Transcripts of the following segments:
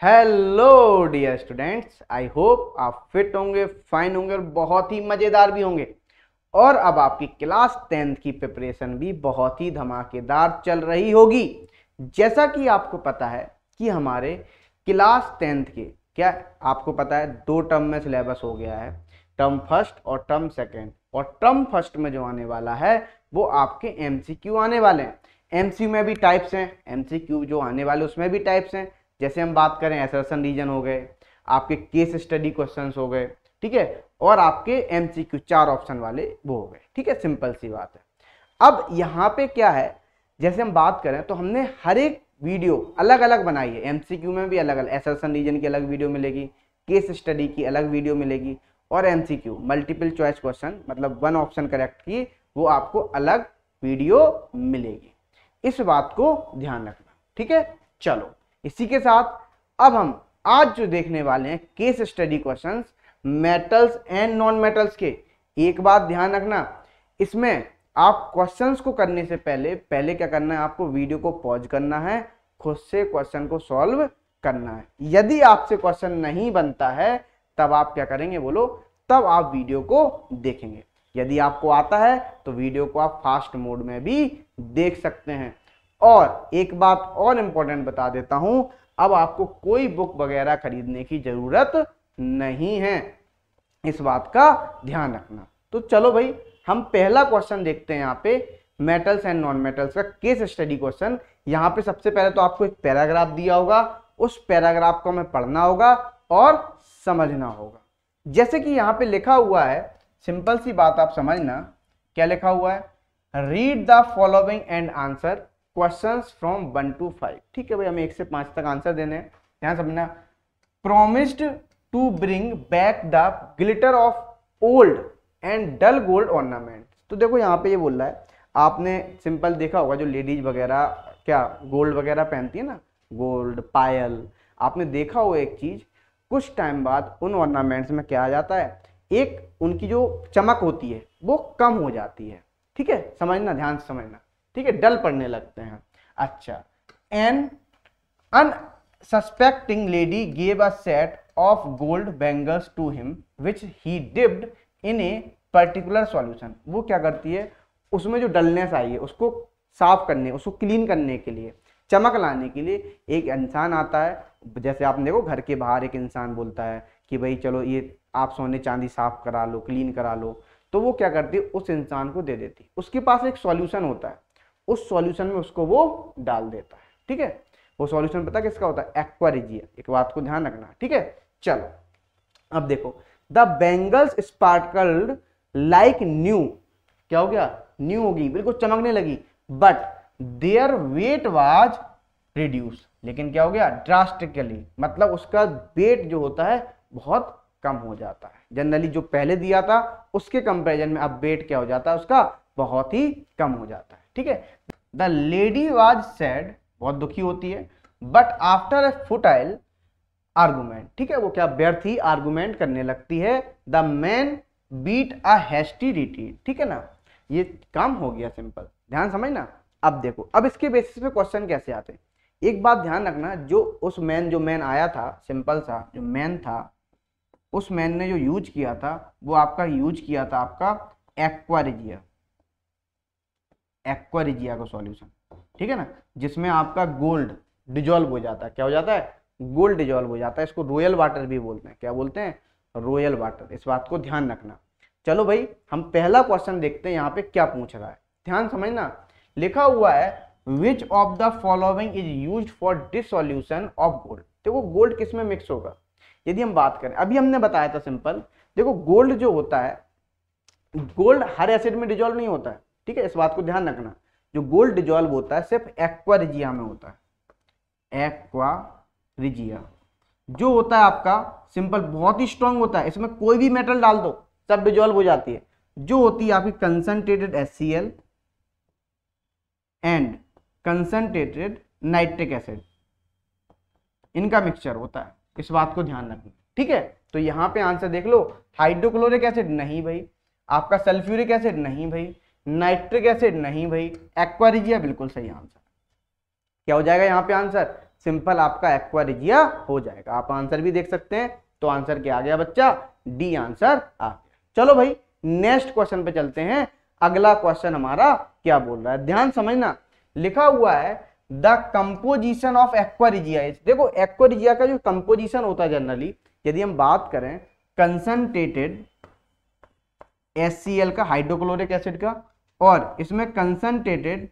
Hello dear students, I hope आप fit होंगे, fine होंगे और बहुत ही मजेदार भी होंगे। और अब आपकी क्लास 10th की प्रिपरेशन भी बहुत ही धमाकेदार चल रही होगी। जैसा कि आपको पता है कि हमारे क्लास 10th के क्या आपको पता है, 2 टर्म में सिलेबस हो गया है, टर्म फर्स्ट और टर्म सेकेंड। और टर्म फर्स्ट में जो आने वाला है वो आपके एमसीक्यू आने वाले हैं। एमसीक्यू में भी टाइप्स हैं, एमसीक्यू जो आने वाले उसमें भी टाइप्स हैं। जैसे हम बात करें असर्शन रीजन हो गए, आपके केस स्टडी क्वेश्चंस हो गए, ठीक है, और आपके एमसीक्यू 4 ऑप्शन वाले वो हो गए, ठीक है, सिंपल सी बात है। अब यहाँ पे क्या है, जैसे हम बात करें तो हमने हर एक वीडियो अलग अलग बनाई है। एमसीक्यू में भी अलग अलग, असर्शन रीजन की अलग वीडियो मिलेगी, केस स्टडी की अलग वीडियो मिलेगी, और एमसीक्यू मल्टीपल चॉइस क्वेश्चन मतलब 1 ऑप्शन करेक्ट की वो आपको अलग वीडियो मिलेगी। इस बात को ध्यान रखना, ठीक है। चलो इसी के साथ अब हम आज जो देखने वाले हैं case study questions metals and non metals के। एक बात ध्यान रखना, इसमें आप क्वेश्चंस को करने से पहले क्या करना है, आपको वीडियो को पॉज करना है, खुद से क्वेश्चन को सॉल्व करना है। यदि आपसे क्वेश्चन नहीं बनता है तब आप क्या करेंगे बोलो, तब आप वीडियो को देखेंगे। यदि आपको आता है तो वीडियो को आप फास्ट मोड में भी देख सकते हैं। और एक बात और इंपॉर्टेंट बता देता हूं, अब आपको कोई बुक वगैरह खरीदने की जरूरत नहीं है, इस बात का ध्यान रखना। तो चलो भाई, हम पहला क्वेश्चन देखते हैं यहाँ पे, मेटल्स एंड नॉन मेटल्स का केस स्टडी क्वेश्चन। यहाँ पे सबसे पहले तो आपको एक पैराग्राफ दिया होगा, उस पैराग्राफ को हमें पढ़ना होगा और समझना होगा। जैसे कि यहाँ पे लिखा हुआ है, सिंपल सी बात आप समझना, क्या लिखा हुआ है, read the following and answer questions from 1 to 5। ठीक है भाई, हमें 1 से 5 तक आंसर देने हैं। ध्यान समझना, promised to bring back the glitter of old and dull gold ornament. तो देखो यहाँ पे ये बोल रहा है, आपने सिंपल देखा होगा जो लेडीज वगैरह क्या गोल्ड वगैरह पहनती है ना, गोल्ड पायल, आपने देखा हो एक चीज, कुछ टाइम बाद उन ऑर्नामेंट्स में क्या आ जाता है, एक उनकी जो चमक होती है वो कम हो जाती है। ठीक है, समझना, ध्यान से समझना, ठीक है, डल पड़ने लगते हैं। अच्छा, an unsuspecting lady gave a set of gold bangles to him which he dipped in a particular solution. वो क्या करती है, उसमें जो डलनेस आई है उसको साफ करने, उसको क्लीन करने के लिए, चमक लाने के लिए एक इंसान आता है। जैसे आपने देखो घर के बाहर एक इंसान बोलता है कि भाई चलो ये आप सोने चांदी साफ करा लो, क्लीन करा लो, तो वो क्या करती है, उस इंसान को दे देती है। उसके पास एक सॉल्यूशन होता है, उस सॉल्यूशन में उसको वो डाल देता है। ठीक है, वो सॉल्यूशन पता किसका होता है, एक्वा रिजिया। एक बात को ध्यान रखना, ठीक है। चलो अब देखो, the bangles sparkled like new. क्या हो गया, न्यू होगी, बिल्कुल चमकने लगी, but their weight was reduce. लेकिन क्या हो गया, ड्रास्टिकली, मतलब उसका वेट जो होता है बहुत कम हो जाता है। जनरली जो पहले दिया था उसके कंपैरिजन में अब वेट क्या हो जाता है, उसका बहुत ही कम हो जाता है। ठीक है, द लेडी वाज सैड, बहुत दुखी होती है, but after a futile argument, ठीक है, वो क्या व्यर्थ ही आर्गुमेंट करने लगती है। The man beat a hasty retreat. ठीक है ना, ये काम हो गया सिंपल, ध्यान समझना। अब देखो, अब इसके बेसिस पे क्वेश्चन कैसे आते हैं, एक बात ध्यान रखना, जो उस मैन जो मैन आया था, सिंपल सा जो मैन था, उस मैन ने जो यूज किया था वो आपका यूज किया था आपका एक्वा रिजिया, एक्वा रिजिया का सॉल्यूशन। ठीक है ना, जिसमें आपका गोल्ड डिजोल्व हो जाता है। क्या हो जाता है, गोल्ड डिजोल्व हो जाता है। इसको रॉयल वाटर भी बोलते हैं। क्या बोलते हैं, रॉयल वाटर। इस बात को ध्यान रखना। चलो भाई, हम पहला क्वेश्चन देखते हैं यहाँ पे क्या पूछ रहा है, ध्यान समझना। लिखा हुआ है, which of the following is used for dissolution of gold. देखो गोल्ड किस में मिक्स होगा, यदि हम बात करें, अभी हमने बताया था सिंपल, देखो गोल्ड जो होता है, गोल्ड हर एसिड में डिजोल्व नहीं होता है। ठीक है, इस बात को ध्यान रखना, जो गोल्ड डिजोल्व होता है सिर्फ एक्वा रिजिया में होता है। एक्वा रिजिया जो होता है आपका सिंपल बहुत ही स्ट्रांग होता है, इसमें कोई भी मेटल डाल दो सब डिजोल्व हो जाती है। जो होती है आपकी concentrated HCl and concentrated nitric acid, इनका मिक्सचर होता है। इस बात को ध्यान रखना, ठीक है। तो यहाँ पे आंसर देख लो, हाइड्रोक्लोरिक एसिड नहीं भाई, आपका सल्फ्यूरिक एसिड नहीं भाई, नाइट्रिक एसिड नहीं भाई, एक्वा रिजिया बिल्कुल सही आंसर। क्या हो जाएगा यहाँ पे आंसर, सिंपल आपका एक्वा रिजिया हो जाएगा। आप आंसर भी देख सकते हैं। तो आंसर क्या आ गया बच्चा, डी आंसर आ गया। चलो भाई नेक्स्ट क्वेश्चन पे चलते हैं। अगला क्वेश्चन हमारा क्या बोल रहा है, ध्यान समझना। लिखा हुआ है the composition of aqua regia is. देखो एक्वा रिजिया का जो कंपोजिशन होता है जनरली, यदि हम बात करें कंसंट्रेटेड HCl का, हाइड्रोक्लोरिक एसिड का, और इसमें कंसंट्रेटेड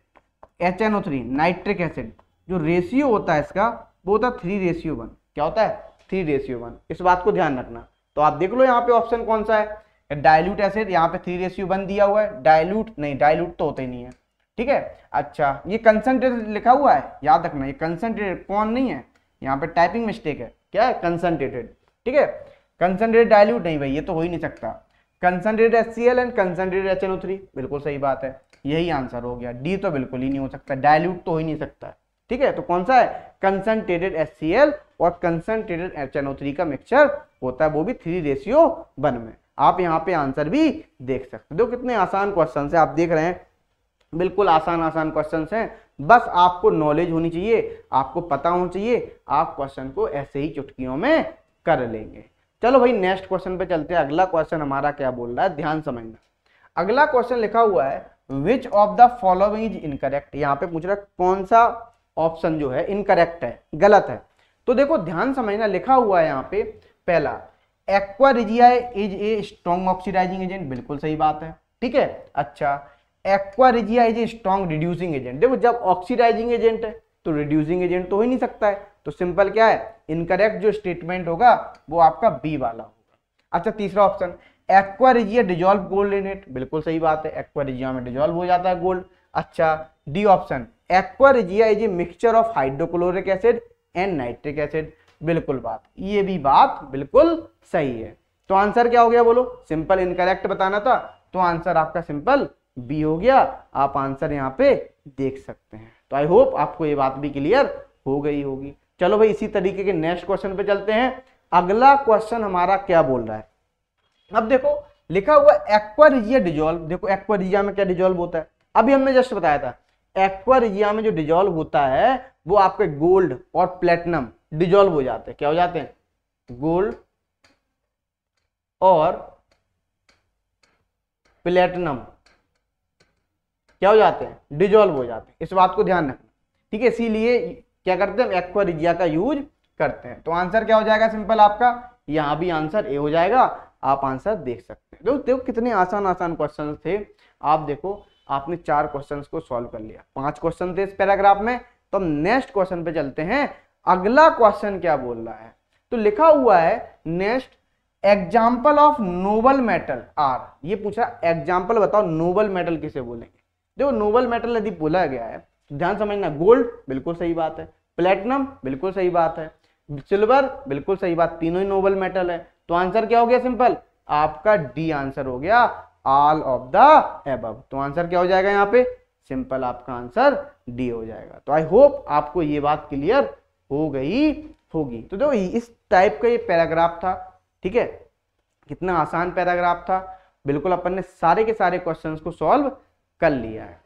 HNO3 नाइट्रिक एसिड, जो रेशियो होता है इसका वो होता है 3:1। क्या होता है, 3:1। इस बात को ध्यान रखना। तो आप देख लो यहाँ पे ऑप्शन कौन सा है, डाइल्यूट एसिड, यहाँ पे 3:1 दिया हुआ है। डाइल्यूट नहीं, डाइल्यूट तो होता ही नहीं है, ठीक है। अच्छा ये कंसंट्रेटेड लिखा हुआ है, याद रखना ये कंसंट्रेटेड कौन नहीं है, यहाँ पे टाइपिंग मिस्टेक है। क्या है, कंसंट्रेटेड, ठीक है। कंसंट्रेटेड डाइल्यूट नहीं भाई, ये तो हो ही नहीं सकता। Concentrated HCl and concentrated HNO3, बिल्कुल सही बात है, यही आंसर हो गया। डी तो बिल्कुल ही नहीं हो सकता, डाइल्यूट तो हो ही नहीं सकता, ठीक है। तो कौन सा है, कंसंट्रेटेड HCl और कंसंट्रेटेड HNO3 का मिक्सचर होता है, वो भी 3:1 में। आप यहाँ पे आंसर भी देख सकते हो। देखो कितने आसान क्वेश्चन है, आप देख रहे हैं, बिल्कुल आसान क्वेश्चन हैं। बस आपको नॉलेज होनी चाहिए, आपको पता होना चाहिए, आप क्वेश्चन को ऐसे ही चुटकियों में कर लेंगे। चलो भाई नेक्स्ट क्वेश्चन पे चलते हैं। अगला क्वेश्चन हमारा क्या बोल रहा है, ध्यान समझना। अगला क्वेश्चन लिखा हुआ है which of the following is incorrect. यहाँ पे पूछ रहा है कौन सा ऑप्शन जो है इनकरेक्ट है, गलत है। तो देखो ध्यान समझना, लिखा हुआ है यहाँ पे पहला aqua regia is a strong oxidising agent, बिल्कुल सही बात है, ठीक है। अच्छा aqua regia is a strong reducing agent. देखो जब ऑक्सीडाइजिंग एजेंट है तो रिड्यूसिंग एजेंट तो हो ही नहीं सकता है, तो सिंपल क्या है, इनकरेक्ट जो स्टेटमेंट होगा वो आपका बी वाला होगा। अच्छा तीसरा option aqua regia dissolve gold in it, बिल्कुल सही बात है, एक्वा रिजिया में डिजॉल्व हो जाता है गोल्ड। अच्छा D option aqua regia is a mixture of hydrochloric acid and nitric acid, बिल्कुल बात, ये भी बात बिल्कुल सही है। तो आंसर क्या हो गया बोलो, सिंपल इनकरेक्ट बताना था, तो आंसर आपका सिंपल बी हो गया। आप आंसर यहाँ पे देख सकते हैं। तो आई होप आपको ये बात भी क्लियर हो गई होगी। चलो भाई इसी तरीके के नेक्स्ट क्वेश्चन पे चलते हैं। अगला क्वेश्चन हमारा क्या बोल रहा है, अब देखो लिखा हुआ एक्वा रिजिया डिजॉल्व। देखो एक्वा रिजिया में क्या डिजॉल्व होता है, अभी हमने जस्ट बताया था, एक्वा रिजिया में जो डिजॉल्व होता है वो आपके गोल्ड और प्लेटिनम डिजॉल्व हो जाते हैं। क्या हो जाते हैं, गोल्ड और प्लेटिनम क्या हो जाते हैं, डिजॉल्व हो जाते हैं। इस बात को ध्यान रखना, ठीक है। इसीलिए क्या करते हैं, हम एक्वा रिजिया का यूज करते हैं। तो आंसर क्या हो जाएगा सिंपल आपका, यहां भी आंसर ए हो जाएगा। आप आंसर देख सकते हैं। देखो कितने आसान क्वेश्चन थे। आप देखो आपने 4 क्वेश्चंस को सॉल्व कर लिया, 5 क्वेश्चन थे इस पैराग्राफ में। तो हम नेक्स्ट क्वेश्चन पे चलते हैं। अगला क्वेश्चन क्या बोल रहा है, तो लिखा हुआ है next example of noble metal are. ये पूछा एग्जाम्पल बताओ नोबल मेटल किसे बोलेंगे। देखो नोबल मेटल यदि बोला गया है तो ध्यान समझना, गोल्ड बिल्कुल सही बात है, प्लेटिनम बिल्कुल सही बात है, सिल्वर बिल्कुल सही बात, तीनों ही नोबल मेटल है। तो आंसर क्या हो गया सिंपल, आपका डी आंसर हो गया, ऑल ऑफ द एबव। तो आंसर क्या हो जाएगा यहाँ पे, सिंपल आपका आंसर डी हो जाएगा। तो आई होप आपको ये बात क्लियर हो गई होगी। तो देखो इस टाइप का ये पैराग्राफ था, ठीक है, कितना आसान पैराग्राफ था। बिल्कुल अपन ने सारे के सारे क्वेश्चंस को सॉल्व कर लिया है।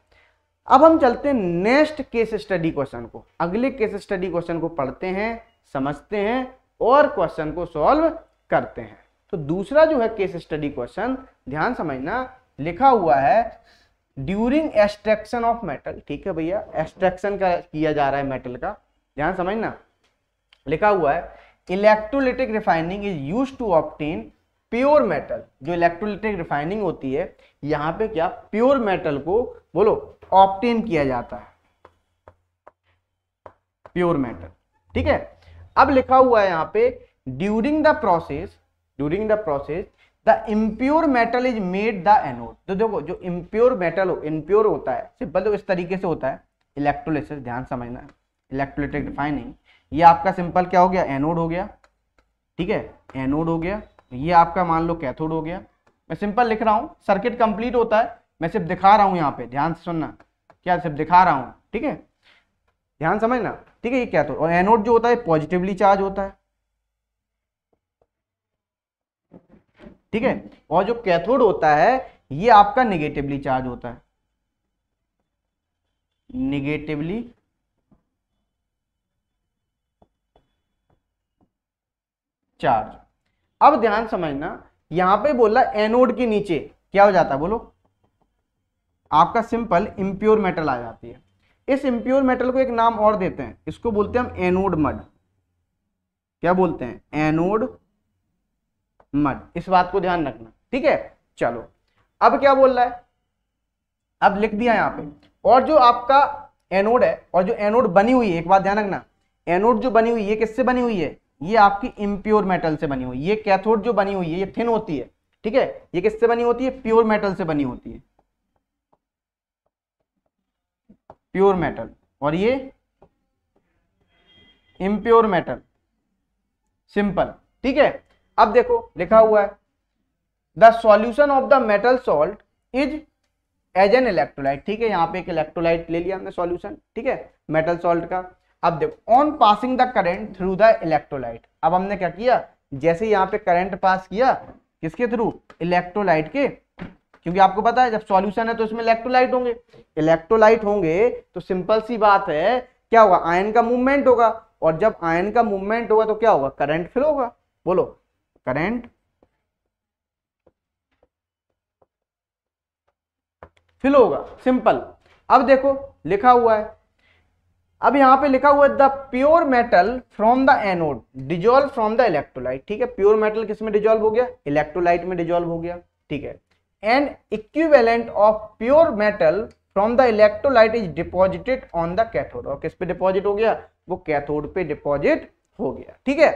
अब हम चलते हैं नेक्स्ट केस स्टडी क्वेश्चन को। अगले केस स्टडी क्वेश्चन को पढ़ते हैं, समझते हैं और क्वेश्चन को सॉल्व करते हैं। तो दूसरा जो है केस स्टडी क्वेश्चन, ध्यान समझना, लिखा हुआ है ड्यूरिंग एक्सट्रैक्शन ऑफ मेटल। ठीक है भैया, एक्सट्रैक्शन का किया जा रहा है मेटल का, ध्यान समझना। लिखा हुआ है electrolytic refining is used to obtain pure metal. जो इलेक्ट्रोलिटिक रिफाइनिंग होती है, यहाँ पे क्या प्योर मेटल को बोलो ऑब्टेन किया जाता है, प्योर मेटल, ठीक है। अब लिखा हुआ है यहाँ पे during the process the impure metal is made the anode. तो देखो जो इम्प्योर मेटल इम्प्योर होता है, सिंपल तो इस तरीके से होता है इलेक्ट्रोलिसिस, ध्यान समझना, इलेक्ट्रोलिटिक रिफाइनिंग। ये आपका सिंपल क्या हो गया, एनोड हो गया, ठीक है, एनोड हो गया। ये आपका मान लो कैथोड हो गया। मैं सिंपल लिख रहा हूं, सर्किट कंप्लीट होता है, मैं सिर्फ दिखा रहा हूं यहाँ पे, ध्यान से सुनना, क्या सिर्फ दिखा रहा हूं, ठीक है, ध्यान समझना, ठीक है। ये कैथोड और एनोड जो होता है पॉजिटिवली चार्ज होता है, ठीक है, और जो कैथोड होता है ये आपका निगेटिवली चार्ज होता है, निगेटिवली चार्ज। अब ध्यान समझना, यहां पे बोला एनोड के नीचे क्या हो जाता है, बोलो, आपका सिंपल इम्प्योर मेटल आ जाती है। इस इम्प्योर मेटल को एक नाम और देते हैं, इसको बोलते हैं हम एनोड मड। क्या बोलते हैं, एनोड मड। इस बात को ध्यान रखना, ठीक है। चलो अब क्या बोल रहा है, अब लिख दिया यहाँ पे, और जो आपका एनोड है और जो एनोड बनी हुई है, एक बात ध्यान रखना, एनोड जो बनी हुई है किससे बनी हुई है, ये आपकी इम्प्योर मेटल से बनी हुई है। ये कैथोड जो बनी हुई है ये थिन होती है, ठीक है, ये किससे बनी होती है, प्योर मेटल से बनी होती है, प्योर मेटल, और ये इम्प्योर मेटल, सिंपल, ठीक है। अब देखो लिखा हुआ है the solution of the metal salt is as an electrolyte, ठीक है, यहाँ पे एक इलेक्ट्रोलाइट ले लिया हमने सॉल्यूशन, ठीक है, मेटल सॉल्ट का। अब देखो on passing the current through the electrolyte, अब हमने क्या किया, जैसे यहाँ पे करंट पास किया किसके थ्रू, इलेक्ट्रोलाइट के, क्योंकि आपको पता है जब सॉल्यूशन है तो इसमें इलेक्ट्रोलाइट होंगे, इलेक्ट्रोलाइट होंगे तो सिंपल सी बात है क्या होगा, आयन का मूवमेंट होगा, और जब आयन का मूवमेंट होगा तो क्या होगा, करंट फ्लो होगा, बोलो करंट फ्लो होगा, सिंपल। अब देखो लिखा हुआ है, अब यहां पे लिखा हुआ है the pure metal from the anode dissolve from the electrolyte, ठीक है, प्योर मेटल किस में डिजोल्व हो गया, इलेक्ट्रोलाइट में डिजोल्व हो गया, ठीक है। N equivalent of pure metal from the electrolyte is deposited on the cathode, और किस पे डिपॉजिट हो गया, वो कैथोड पे डिपॉजिट हो गया, ठीक है,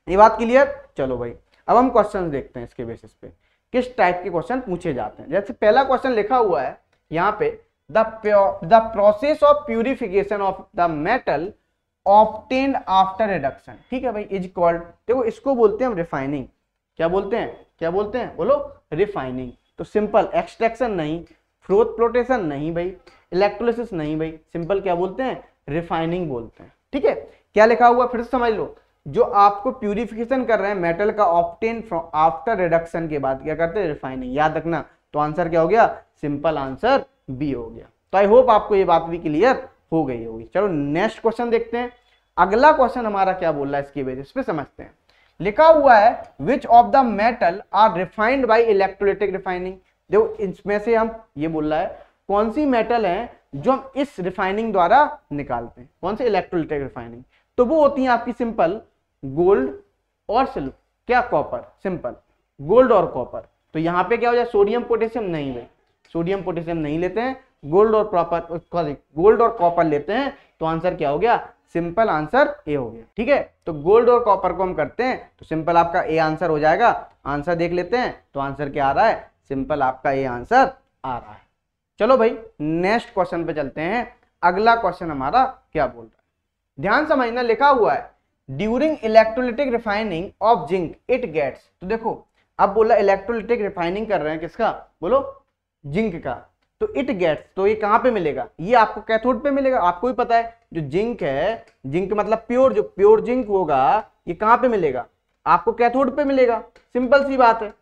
ये बात क्लियर। चलो भाई अब हम क्वेश्चन देखते हैं इसके बेसिस पे किस टाइप के क्वेश्चन पूछे जाते हैं। जैसे पहला क्वेश्चन लिखा हुआ है यहाँ पे the process of purification of the metal obtained after reduction, ठीक है भाई, इज कॉल्ड, देखो इसको बोलते हैं हम रिफाइनिंग। क्या बोलते हैं, क्या बोलते हैं, बोलो रिफाइनिंग। तो सिंपल एक्सट्रैक्शन नहीं, फ्लोट फ्लोटेशन नहीं भाई, इलेक्ट्रोलिसिस नहीं भाई, सिंपल क्या बोलते हैं, रिफाइनिंग बोलते हैं, ठीक है। क्या लिखा हुआ फिर से समझ लो, जो आपको प्यूरिफिकेशन कर रहे हैं मेटल का ऑब्टेन फ्रॉम आफ्टर रिडक्शन के बाद क्या करते हैं, रिफाइनिंग, याद रखना। तो आंसर क्या हो गया, सिंपल आंसर बी हो गया। तो आई होप आपको ये बात भी क्लियर हो गई होगी। चलो नेक्स्ट क्वेश्चन देखते हैं। अगला क्वेश्चन हमारा क्या बोल रहा है इसकी बेसिस पे समझते हैं। लिखा हुआ है which of the metal are refined by electrolytic refining, देखो इसमें से हम ये बोल रहा है कौन सी मेटल है जो हम इस रिफाइनिंग द्वारा निकालते हैं, कौन सी, इलेक्ट्रोलिटिक रिफाइनिंग। तो वो होती है आपकी सिंपल गोल्ड और सिल्वर, क्या, कॉपर, सिंपल गोल्ड और कॉपर। तो यहाँ पे क्या हो जाए, सोडियम पोटेशियम नहीं भाई, सोडियम पोटेशियम नहीं लेते हैं, गोल्ड और गोल्ड और कॉपर लेते हैं। तो आंसर क्या हो गया, सिंपल आंसर ए हो गया, ठीक है। तो गोल्ड और कॉपर को हम करते हैं तो सिंपल आपका ए आंसर हो जाएगा। आंसर देख लेते हैं, तो आंसर क्या आ रहा है, सिंपल आपका ए आंसर आ रहा है। चलो भाई नेक्स्ट क्वेश्चन पे चलते हैं। अगला क्वेश्चन हमारा क्या बोल रहा है, ध्यान समझना, लिखा हुआ है during electrolytic refining of zinc it gets. तो देखो अब बोला इलेक्ट्रोलिटिक रिफाइनिंग कर रहे हैं किसका, बोलो जिंक का। तो इट गेट्स, तो ये कहां पे मिलेगा, ये आपको कैथोड पे मिलेगा। आपको भी पता है जो जिंक है, जिंक मतलब प्योर, जो प्योर जिंक होगा ये कहां पे मिलेगा, आपको कैथोड पे मिलेगा, सिंपल सी बात है,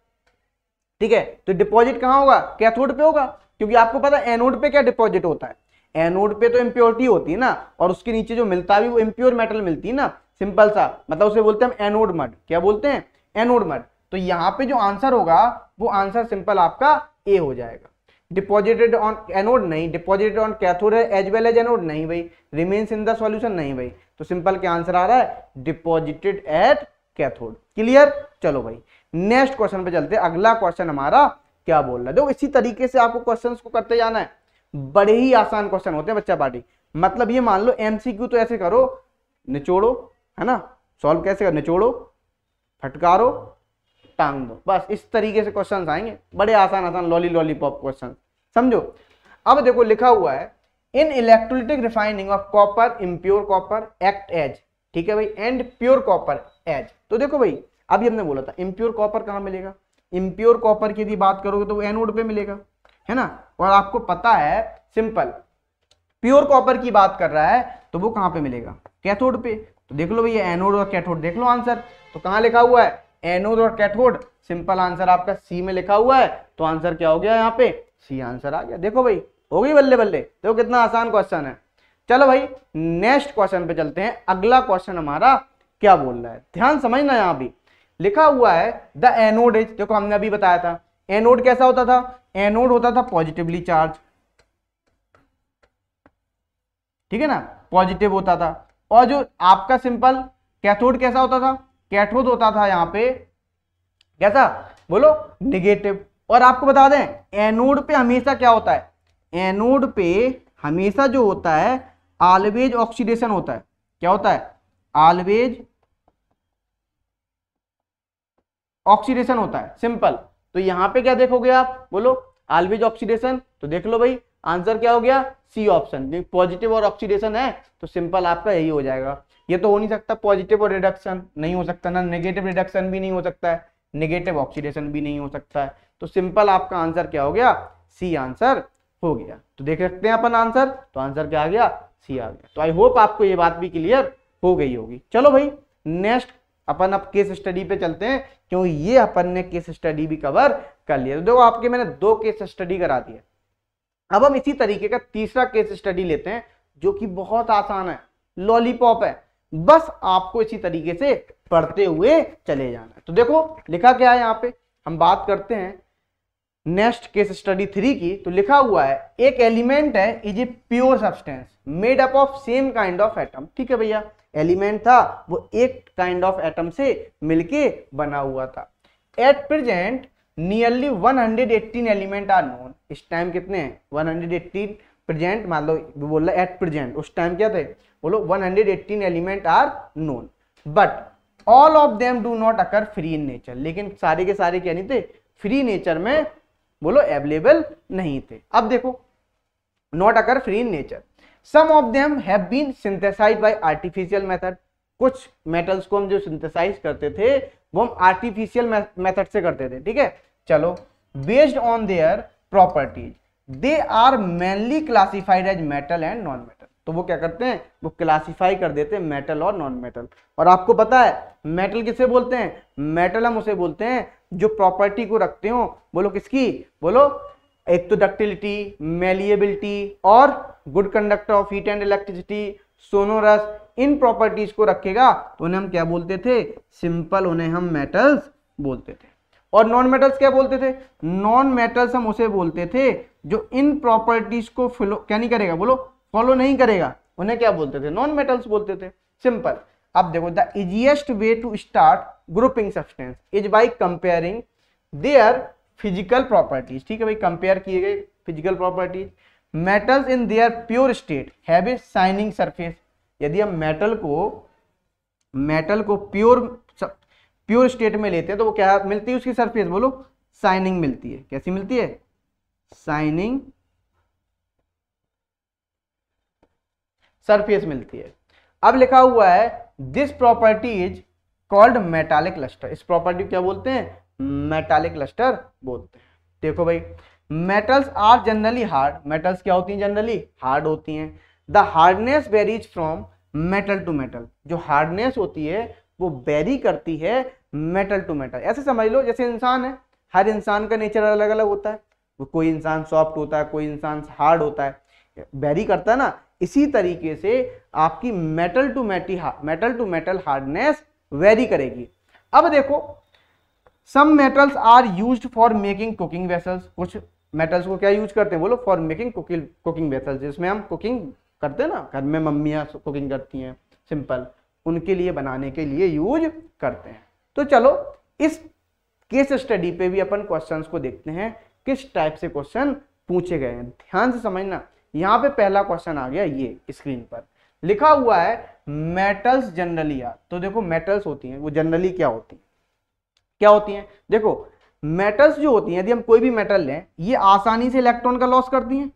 ठीक है। तो डिपॉजिट कहां होगा, कैथोड पे होगा, क्योंकि आपको पता है एनोड पे क्या डिपॉजिट होता है, एनोड पे तो इम्प्योरिटी होती है ना, और उसके नीचे जो मिलता है वो इम्प्योर मेटल मिलती है ना, सिंपल सा, मतलब उसे बोलते हैं हम एनोड मड। क्या बोलते हैं, एनोड मड। तो यहाँ पे जो आंसर होगा वो आंसर सिंपल आपका ए हो जाएगा। डिपॉजिटेड ऑन एनोड नहीं, डिपॉजिटेड ऑन कैथोड है एज वेल एज एनोड नहीं भाई, रिमेन्स इन द सॉल्यूशन नहीं भाई। तो सिंपल क्या आंसर आ रहा है, डिपॉजिटेड एट कैथोड, क्लियर। चलो भाई नेक्स्ट क्वेश्चन पे चलते हैं। अगला क्वेश्चन हमारा क्या बोल रहा है, देखो इसी तरीके से आपको क्वेश्चंस को करते जाना है, बड़े ही आसान क्वेश्चन होते हैं बच्चा पार्टी। मतलब ये मान लो एमसीक्यू तो ऐसे करो, निचोड़ो, है ना, सॉल्व कैसे कर, निचोड़ो, फटकारो, टांग दो, बस इस तरीके से क्वेश्चंस आएंगे, बड़े आसान आसान लॉलीपॉप क्वेश्चन, समझो। अब देखो लिखा हुआ है in electrolytic refining of copper impure copper act as, ठीक है भाई, एंड प्योर कॉपर एज। तो देखो भाई अभी हमने बोला था इम्प्योर कॉपर कहां मिलेगा, इम्प्योर कॉपर की यदि बात करोगे तो वो एनोड पे मिलेगा, है ना। और आपको पता है सिंपल प्योर कॉपर की बात कर रहा है तो वो कहां पे मिलेगा, कैथोड पे। तो देख लो भैया एनोड और कैथोड, देख लो आंसर, तो कहां लिखा हुआ है, एनोड और कैथोड, सिंपल आंसर आपका सी में लिखा हुआ है। तो आंसर क्या हो गया, यहाँ पे सी आंसर आ गया। देखो भाई हो गई बल्ले बल्ले, देखो कितना आसान क्वेश्चन है। चलो भाई नेक्स्ट क्वेश्चन पे चलते हैं। अगला क्वेश्चन हमारा क्या बोल रहा है, ध्यान समझना। यहां भी लिखा हुआ है द एनोड इज, देखो हमने अभी बताया था एनोड कैसा होता था, एनोड होता था पॉजिटिवली चार्ज, ठीक है ना, पॉजिटिव होता था। और जो आपका सिंपल कैथोड कैसा होता था, कैथोड होता था यहाँ पे कैसा, बोलो निगेटिव। और आपको बता दें एनोड पे हमेशा क्या होता है, एनोड पे हमेशा जो होता है ऑलवेज ऑक्सीडेशन होता है, क्या होता है, ऑलवेज ऑक्सीडेशन होता है, सिंपल। तो यहां पे क्या देखोगे आप, बोलो ऑलवेज ऑक्सीडेशन, तो देख लो भाई आंसर क्या हो गया, सी ऑप्शन। पॉजिटिव और ऑक्सीडेशन है तो सिंपल आपका यही हो जाएगा। ये तो हो नहीं सकता पॉजिटिव और रिडक्शन, नहीं हो सकता ना, नेगेटिव रिडक्शन भी नहीं हो सकता है, नेगेटिव ऑक्सीडेशन भी नहीं हो सकता है, तो सिंपल आपका आंसर क्या हो गया, सी आंसर हो गया। तो देख सकते हैं अपन आंसर, तो आंसर क्या आ गया, सी आ गया। तो आई होप आपको ये बात भी क्लियर हो गई होगी। चलो भाई नेक्स्ट अपन अब केस स्टडी पे चलते हैं, क्योंकि ये अपन ने केस स्टडी भी कवर कर लिया। तो देखो आपके मैंने 2 केस स्टडी करा दिए, अब हम इसी तरीके का तीसरा केस स्टडी लेते हैं जो कि बहुत आसान है, लॉलीपॉप है, बस आपको इसी तरीके से पढ़ते हुए चले जाना है। तो देखो लिखा क्या है यहाँ पे, हम बात करते हैं नेक्स्ट केस स्टडी 3 की। तो लिखा हुआ है एक एलिमेंट है is a pure substance made up of same kind of atom, ठीक है भैया, एलिमेंट था वो एक काइंड ऑफ एटम से मिलके बना हुआ था। At present nearly 118 element are known, इस टाइम कितने हैं 118, प्रेजेंट मान लो बोल रहा है एट प्रेजेंट, उस टाइम क्या थे, बोलो 118 element are known, but all of them do not occur free in nature, लेकिन सारे के सारे क्या नहीं थे, फ्री नेचर में बोलो अवेलेबल नहीं थे। अब देखो not occur free in nature, some of them have been synthesised by artificial method, कुछ मेटल्स को हम जो सिंथेसाइज करते थे वो हम आर्टिफिशियल मेथड से करते थे, ठीक है। चलो based on their properties they are mainly classified as metal and non metal, तो वो क्या करते हैं, वो क्लासिफाई कर देते हैं मेटल और नॉन मेटल। और आपको पता है मेटल किसे बोलते हैं, मेटल हम उसे बोलते हैं जो प्रॉपर्टी को रखते हो, बोलो किसकी, बोलो एक तो डक्टिलिटी, मेलिएबिलिटी और good conductor of heat and electricity, sonorous, in properties को रखेगा तो उन्हें हम क्या बोलते थे, सिंपल उन्हें हम मेटल्स बोलते थे। और नॉन मेटल्स क्या बोलते थे, नॉन मेटल्स हम उसे बोलते थे जो इन प्रॉपर्टीज को क्या नहीं करेगा, बोलो फॉलो नहीं करेगा, उन्हें क्या बोलते थे, नॉन मेटल्स बोलते थे, सिंपल। अब देखो the easiest way to start grouping substance is by comparing their physical properties, ठीक है भाई, कंपेयर किए गए physical properties. Metals in their pure state have a shining surface, यदि हम मेटल को प्योर स्टेट में लेते हैं तो वो क्या मिलती है उसकी सरफेस, बोलो शाइनिंग मिलती है, कैसी मिलती है, शाइनिंग सरफेस मिलती है। अब लिखा हुआ है this property is called metallic lustre, इस प्रॉपर्टी को क्या बोलते हैं, मेटालिक लस्टर बोलते हैं। देखो भाई metals are generally hard, metals क्या होती हैं, जनरली हार्ड होती हैं। The hardness varies from metal to metal, जो हार्डनेस होती है वो वेरी करती है मेटल टू मेटल। ऐसे समझ लो जैसे इंसान है, हर इंसान का नेचर अलग अलग होता है, कोई इंसान सॉफ्ट होता है, कोई इंसान हार्ड होता है, वेरी करता है ना, इसी तरीके से आपकी metal to metal hardness vary करेगी। अब देखो some metals are used for making cooking vessels, कुछ मेटल्स को क्या यूज करते हैं, बोलो फॉर मेकिंग कुकिंग वेसल्स, जिसमें हम कुकिंग करते हैं ना, घर में मम्मियां कुकिंग करती हैं, सिंपल उनके लिए बनाने के लिए यूज करते हैं। तो चलो इस केस स्टडी पे भी अपन क्वेश्चंस को देखते हैं किस टाइप से क्वेश्चन पूछे गए हैं, ध्यान से समझना। यहाँ पे पहला क्वेश्चन आ गया, ये स्क्रीन पर लिखा हुआ है मेटल्स जनरली आर, तो देखो मेटल्स होती हैं वो जनरली क्या होती हैं, देखो मेटल्स जो होती हैं, यदि हम कोई भी मेटल लें ये आसानी से इलेक्ट्रॉन का लॉस करती हैं,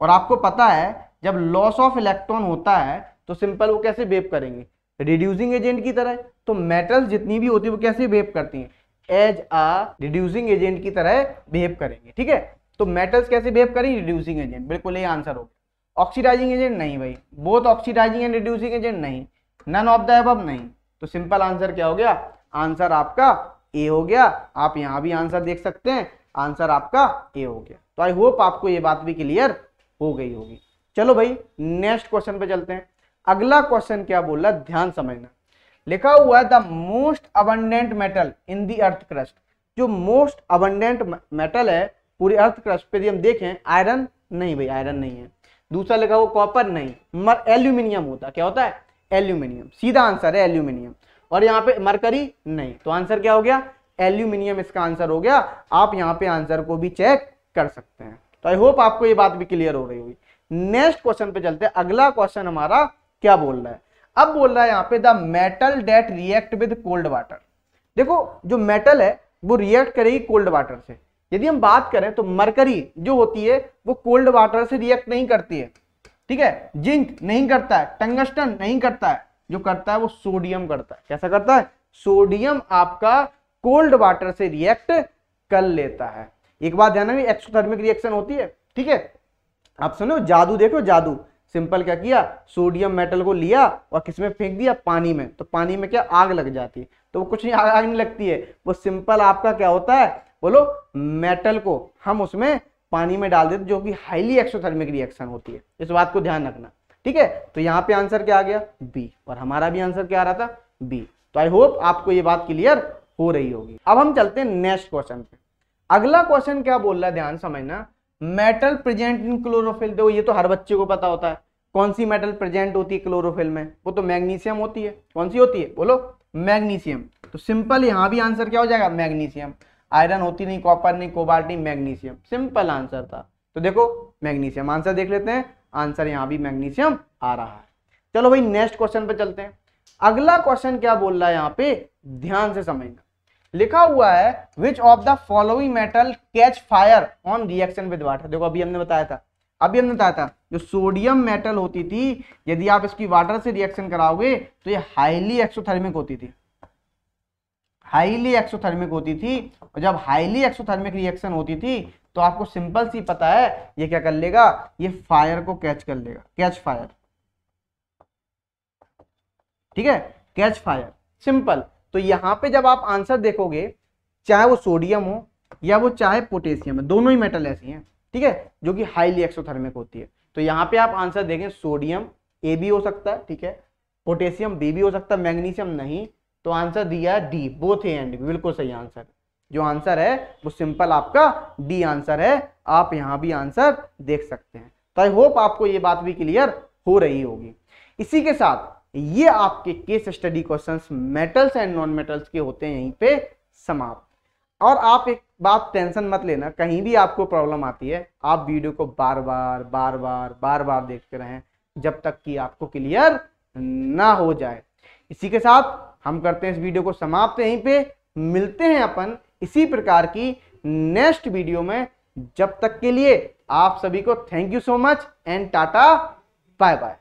और आपको पता है जब लॉस ऑफ इलेक्ट्रॉन होता है तो सिंपल वो कैसे बिहेव करेंगे, रिड्यूसिंग एजेंट की तरह। तो मेटल्स जितनी भी होती है वो कैसे बिहेव करती हैं, एज आ रिड्यूसिंग एजेंट की तरह बिहेव करेंगे, ठीक है। तो मेटल्स कैसे बिहेव करेंगे, रिड्यूसिंग एजेंट, बिल्कुल ये आंसर हो गया। ऑक्सीडाइजिंग एजेंट नहीं भाई, both oxidising and reducing agent नहीं, नन ऑफ द अबव नहीं, तो सिंपल आंसर क्या हो गया, आंसर आपका ए हो गया। आप यहां भी आंसर देख सकते हैं, आंसर आपका ए हो गया। तो आई होप आपको ये बात भी क्लियर हो गई होगी। चलो भाई नेक्स्ट क्वेश्चन पे चलते हैं। अगला क्वेश्चन क्या बोल रहा है, ध्यान समझना। लिखा हुआ है the most abundant metal in the earth crust. जो मोस्ट अबंडेंट मेटल है पूरी अर्थ क्रस्ट पे यदि हम देखें, आयरन नहीं भाई, आयरन नहीं है। दूसरा लिखा हुआ कॉपर नहीं, एल्यूमिनियम होता, क्या होता है, एल्यूमिनियम, सीधा आंसर है एल्यूमिनियम। और यहाँ पे मरकरी नहीं, तो आंसर क्या हो गया, एल्यूमिनियम इसका आंसर हो गया। आप यहाँ पे आंसर को भी चेक कर सकते हैं। तो आई होप आपको ये बात भी क्लियर हो रही होगी। नेक्स्ट क्वेश्चन पे चलते हैं। अगला क्वेश्चन हमारा क्या बोल रहा है, अब बोल रहा है यहाँ पे the metal that react with cold water. देखो जो मेटल है वो रिएक्ट करेगी कोल्ड वाटर से। यदि हम बात करें तो मरकरी जो होती है वो कोल्ड वाटर से रिएक्ट नहीं करती है, ठीक है। जिंक नहीं करता है, टंगस्टन नहीं करता है, जो करता है वो सोडियम करता है। कैसा करता है, सोडियम आपका कोल्ड वाटर से रिएक्ट कर लेता है। एक बात ध्यान रखिए, एक्सोथर्मिक रिएक्शन होती है, ठीक है। आप सुनो जादू, देखो जादू, सिंपल क्या किया, सोडियम मेटल को लिया और किसमें फेंक दिया, पानी में। तो पानी में क्या आग लग जाती है, तो वो कुछ नहीं, आग नहीं लगती है, वो सिंपल आपका क्या होता है, बोलो, मेटल को हम उसमें पानी में डाल देते, जो कि हाईली एक्सोथर्मिक रिएक्शन होती है। इस बात को ध्यान रखना, ठीक है। तो यहाँ पे आंसर क्या आ गया, बी, और हमारा भी आंसर क्या आ रहा था, बी। तो आई होप आपको ये बात क्लियर हो रही होगी। अब हम चलते हैं नेक्स्ट क्वेश्चन पे। अगला क्वेश्चन क्या बोल रहा है, ध्यान समझना, मेटल प्रेजेंट इन क्लोरोफिल। देखो ये तो हर बच्चे को पता होता है, कौन सी मेटल प्रेजेंट होती है क्लोरोफिल में, वो तो मैग्नीशियम होती है। कौन सी होती है, बोलो, मैग्नीशियम। तो सिंपल यहाँ भी आंसर क्या हो जाएगा, मैग्नीशियम। आयरन होती नहीं, कॉपर नहीं, कोबाल्ट नहीं, मैग्नीशियम, सिंपल आंसर था। तो देखो मैग्नीशियम, आंसर देख लेते हैं, आंसर यहाँ भी मैग्नीशियम आ रहा है। चलो भाई नेक्स्ट क्वेश्चन पे चलते हैं। अगला क्वेश्चन क्या बोल रहा है यहाँ पे, ध्यान से समझना। लिखा हुआ है which of the following metal catch fire on reaction with water. देखो अभी हमने बताया था, जो सोडियम मेटल होती थी, यदि आप इसकी वाटर से रिएक्शन कराओगे तो ये हाईली एक्सोथर्मिक होती थी, हाईली एक्सोथर्मिक होती थी। और जब हाईली एक्सोथर्मिक रिएक्शन होती थी तो आपको सिंपल सी पता है ये क्या कर लेगा, ये फायर को कैच कर लेगा, कैच फायर, ठीक है, कैच फायर, सिंपल। तो यहां पे जब आप आंसर देखोगे, चाहे वो सोडियम हो या वो चाहे पोटेशियम है, दोनों ही मेटल ऐसी हैं, ठीक है, जो कि हाईली एक्सोथर्मिक होती है। तो यहाँ पे आप आंसर देखें, सोडियम ए भी हो सकता है, ठीक है, पोटेशियम बी भी हो सकता है, मैग्नीशियम नहीं। तो आंसर दिया है D, both A and B, बिल्कुल सही आंसर। जो आंसर है वो सिंपल आपका डी आंसर है। आप यहाँ भी आंसर देख सकते हैं। तो आई होप आपको ये बात भी क्लियर हो रही होगी। इसी के साथ ये आपके case study questions metals and non metals के होते हैं यहीं पे समाप्त। और आप एक बात टेंशन मत लेना, कहीं भी आपको प्रॉब्लम आती है, आप वीडियो को बार बार देखते रहें जब तक कि आपको क्लियर ना हो जाए। इसी के साथ हम करते हैं इस वीडियो को समाप्त यहीं पे। मिलते हैं अपन इसी प्रकार की नेक्स्ट वीडियो में। जब तक के लिए आप सभी को thank you so much and tata bye bye.